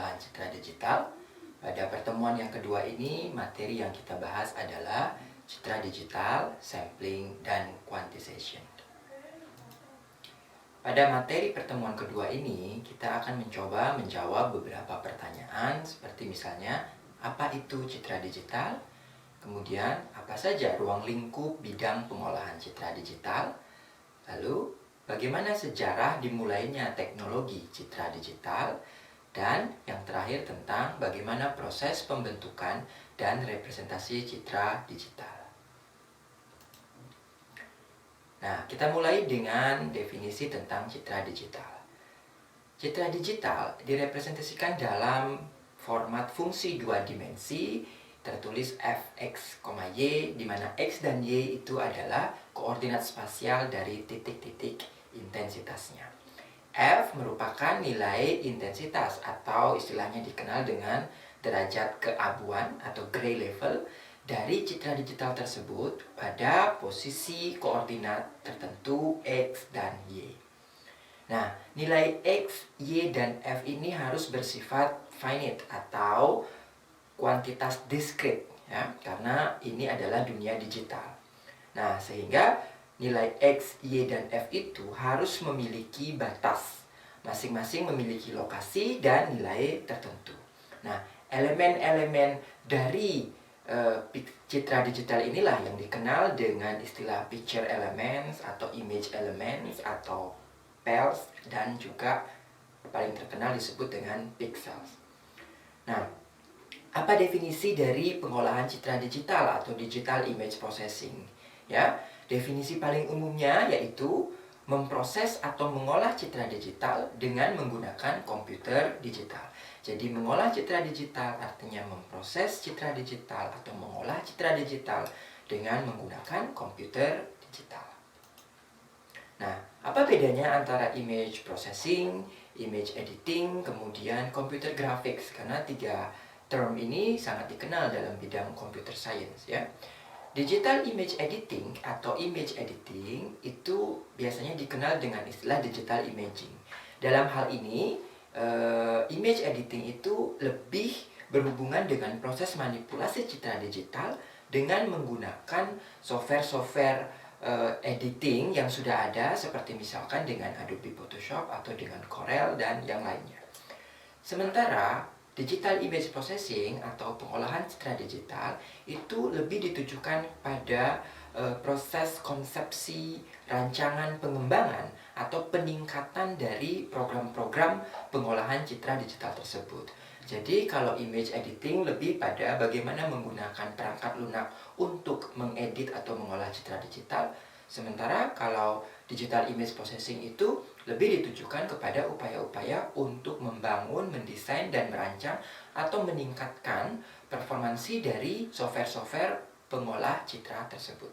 pengolahan citra digital. Pada pertemuan yang kedua ini, materi yang kita bahas adalah citra digital, sampling, dan quantization. Pada materi pertemuan kedua ini, kita akan mencoba menjawab beberapa pertanyaan seperti misalnya, apa itu citra digital? Kemudian, apa saja ruang lingkup bidang pengolahan citra digital? Lalu, bagaimana sejarah dimulainya teknologi citra digital? Dan yang terakhir tentang bagaimana proses pembentukan dan representasi citra digital. Nah, kita mulai dengan definisi tentang citra digital. Citra digital direpresentasikan dalam format fungsi dua dimensi tertulis fx, y, di mana x dan y itu adalah koordinat spasial dari titik-titik intensitasnya. F merupakan nilai intensitas atau istilahnya dikenal dengan derajat keabuan atau gray level dari citra digital tersebut pada posisi koordinat tertentu X dan Y. Nah, nilai X, Y, dan F ini harus bersifat finite atau kuantitas diskrit, ya, karena ini adalah dunia digital. Nah, sehingga nilai X, Y, dan F itu harus memiliki batas. Masing-masing memiliki lokasi dan nilai tertentu. Nah, elemen-elemen dari citra digital inilah yang dikenal dengan istilah picture elements atau image elements atau pels dan juga paling terkenal disebut dengan pixels. Nah, apa definisi dari pengolahan citra digital atau digital image processing? Ya, definisi paling umumnya yaitu memproses atau mengolah citra digital dengan menggunakan komputer digital. Jadi mengolah citra digital artinya memproses citra digital atau mengolah citra digital dengan menggunakan komputer digital. Nah, apa bedanya antara image processing, image editing, kemudian computer graphics? Karena tiga term ini sangat dikenal dalam bidang computer science, ya. Digital image editing atau image editing itu biasanya dikenal dengan istilah digital imaging. Dalam hal ini, image editing itu lebih berhubungan dengan proses manipulasi citra digital dengan menggunakan software-software editing yang sudah ada seperti misalkan dengan Adobe Photoshop atau dengan Corel dan yang lainnya. Sementara digital image processing atau pengolahan citra digital itu lebih ditujukan pada proses konsepsi, rancangan pengembangan atau peningkatan dari program-program pengolahan citra digital tersebut. Jadi kalau image editing lebih pada bagaimana menggunakan perangkat lunak untuk mengedit atau mengolah citra digital. Sementara kalau digital image processing itu lebih ditujukan kepada upaya-upaya untuk membangun, mendesain, dan merancang atau meningkatkan performansi dari software-software pengolah citra tersebut.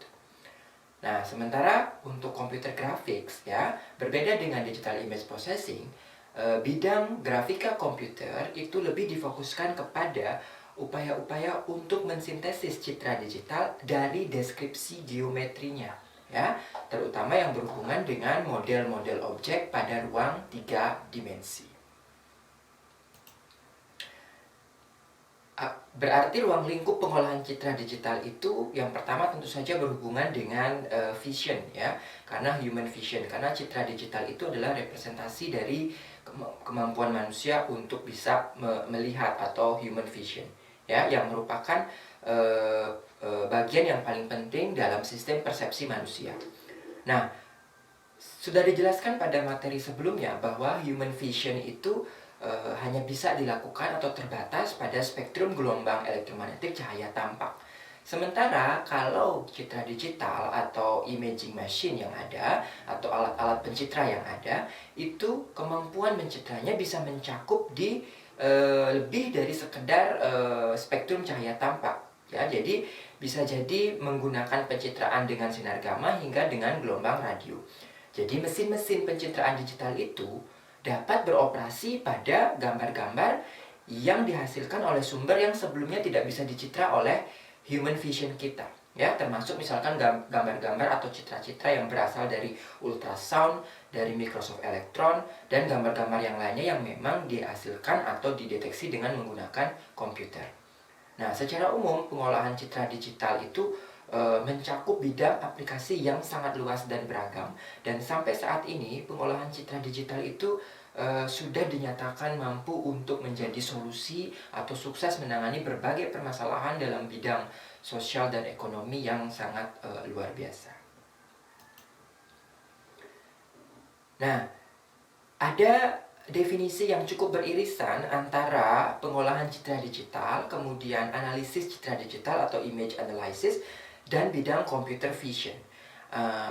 Nah, sementara untuk computer graphics, ya, berbeda dengan digital image processing, bidang grafika komputer itu lebih difokuskan kepada upaya-upaya untuk mensintesis citra digital dari deskripsi geometrinya, ya, terutama yang berhubungan dengan model-model objek pada ruang 3 dimensi. Berarti ruang lingkup pengolahan citra digital itu yang pertama tentu saja berhubungan dengan vision, ya, karena human vision, karena citra digital itu adalah representasi dari kemampuan manusia untuk bisa melihat atau human vision, ya, yang merupakan bagian yang paling penting dalam sistem persepsi manusia. Nah, sudah dijelaskan pada materi sebelumnya bahwa human vision itu hanya bisa dilakukan atau terbatas pada spektrum gelombang elektromagnetik cahaya tampak. Sementara kalau citra digital atau imaging machine yang ada atau alat-alat pencitra yang ada, itu kemampuan mencitranya bisa mencakup di lebih dari sekedar spektrum cahaya tampak, ya. Jadi bisa jadi menggunakan pencitraan dengan sinar gamma hingga dengan gelombang radio. Jadi mesin-mesin pencitraan digital itu dapat beroperasi pada gambar-gambar yang dihasilkan oleh sumber yang sebelumnya tidak bisa dicitra oleh human vision kita. ya, termasuk misalkan gambar-gambar atau citra-citra yang berasal dari ultrasound, dari mikroskop elektron, dan gambar-gambar yang lainnya yang memang dihasilkan atau dideteksi dengan menggunakan komputer. Nah, secara umum pengolahan citra digital itu mencakup bidang aplikasi yang sangat luas dan beragam, dan sampai saat ini pengolahan citra digital itu sudah dinyatakan mampu untuk menjadi solusi atau sukses menangani berbagai permasalahan dalam bidang sosial dan ekonomi yang sangat luar biasa. Nah, ada definisi yang cukup beririsan antara pengolahan citra digital, kemudian analisis citra digital atau image analysis, dan bidang computer vision.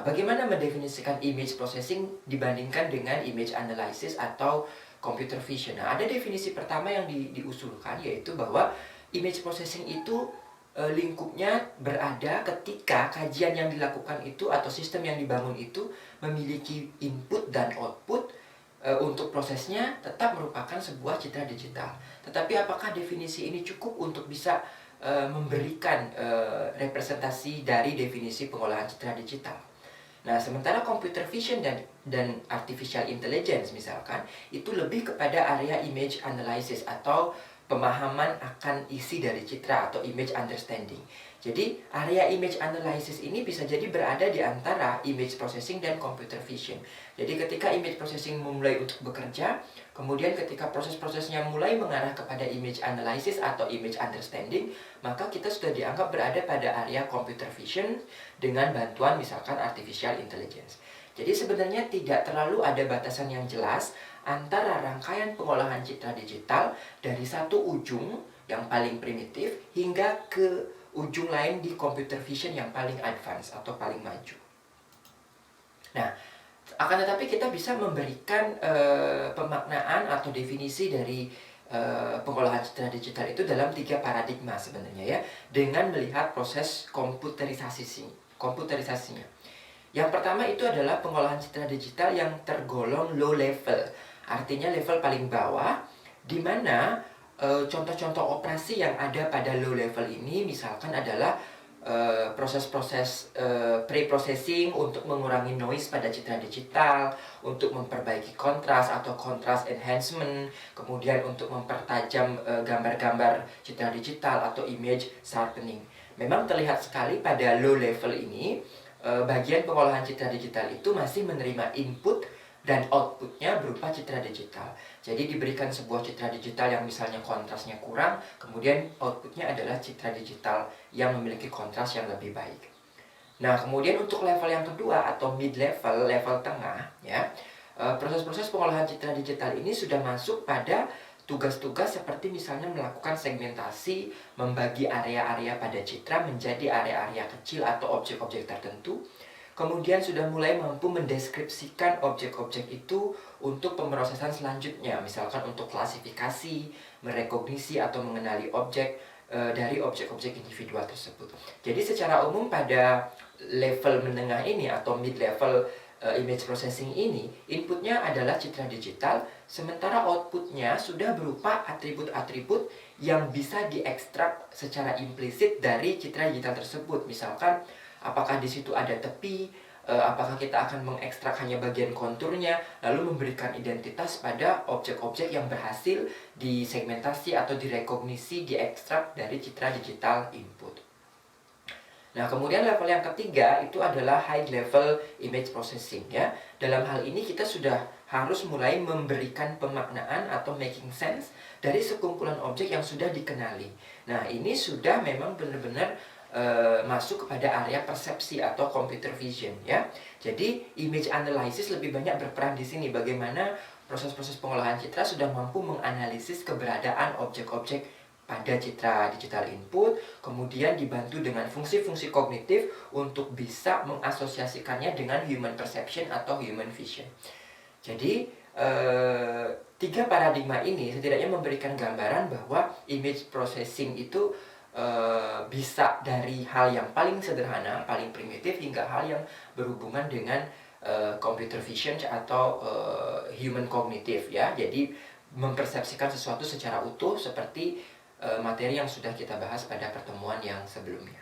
Bagaimana mendefinisikan image processing dibandingkan dengan image analysis atau computer vision? Nah, ada definisi pertama yang diusulkan, yaitu bahwa image processing itu lingkupnya berada ketika kajian yang dilakukan itu atau sistem yang dibangun itu memiliki input dan output untuk prosesnya tetap merupakan sebuah citra digital. Tetapi apakah definisi ini cukup untuk bisa memberikan representasi dari definisi pengolahan citra digital? Nah, sementara computer vision dan artificial intelligence misalkan, itu lebih kepada area image analysis atau pemahaman akan isi dari citra atau image understanding. Jadi, area image analysis ini bisa jadi berada di antara image processing dan computer vision. Jadi, ketika image processing memulai untuk bekerja, kemudian ketika proses-prosesnya mulai mengarah kepada image analysis atau image understanding, maka kita sudah dianggap berada pada area computer vision dengan bantuan misalkan artificial intelligence. Jadi sebenarnya tidak terlalu ada batasan yang jelas antara rangkaian pengolahan citra digital dari satu ujung yang paling primitif hingga ke ujung lain di computer vision yang paling advance atau paling maju. Nah, akan tetapi kita bisa memberikan pemaknaan atau definisi dari pengolahan citra digital itu dalam 3 paradigma sebenarnya, ya, dengan melihat proses komputerisasinya. Yang pertama itu adalah pengolahan citra digital yang tergolong low level, artinya level paling bawah, di mana contoh-contoh operasi yang ada pada low level ini misalkan adalah proses-proses pre-processing untuk mengurangi noise pada citra digital, untuk memperbaiki kontras atau kontras enhancement, kemudian untuk mempertajam gambar-gambar citra digital atau image sharpening. Memang terlihat sekali pada low level ini bagian pengolahan citra digital itu masih menerima input dan outputnya berupa citra digital. Jadi diberikan sebuah citra digital yang misalnya kontrasnya kurang, kemudian outputnya adalah citra digital yang memiliki kontras yang lebih baik. Nah, kemudian untuk level yang kedua atau mid level, level tengah, ya, proses-proses pengolahan citra digital ini sudah masuk pada tugas-tugas seperti misalnya melakukan segmentasi, membagi area-area pada citra menjadi area-area kecil atau objek-objek tertentu. Kemudian sudah mulai mampu mendeskripsikan objek-objek itu untuk pemrosesan selanjutnya, misalkan untuk klasifikasi, merekognisi atau mengenali objek dari objek-objek individual tersebut. Jadi secara umum pada level menengah ini atau mid level image processing ini, inputnya adalah citra digital, sementara outputnya sudah berupa atribut-atribut yang bisa diekstrak secara implisit dari citra digital tersebut. Misalkan apakah di situ ada tepi, apakah kita akan mengekstrak hanya bagian konturnya, lalu memberikan identitas pada objek-objek yang berhasil disegmentasi atau direkognisi, diekstrak dari citra digital input. Nah, kemudian level yang ketiga itu adalah high level image processing, ya. Dalam hal ini kita sudah harus mulai memberikan pemaknaan atau making sense dari sekumpulan objek yang sudah dikenali. Nah, ini sudah memang benar-benar masuk kepada area persepsi atau computer vision, ya. Jadi image analysis lebih banyak berperan di sini, bagaimana proses-proses pengolahan citra sudah mampu menganalisis keberadaan objek-objek pada citra digital input, kemudian dibantu dengan fungsi-fungsi kognitif untuk bisa mengasosiasikannya dengan human perception atau human vision. Jadi 3 paradigma ini setidaknya memberikan gambaran bahwa image processing itu bisa dari hal yang paling sederhana, paling primitif, hingga hal yang berhubungan dengan computer vision atau human kognitif, ya. Jadi mempersepsikan sesuatu secara utuh seperti materi yang sudah kita bahas pada pertemuan yang sebelumnya.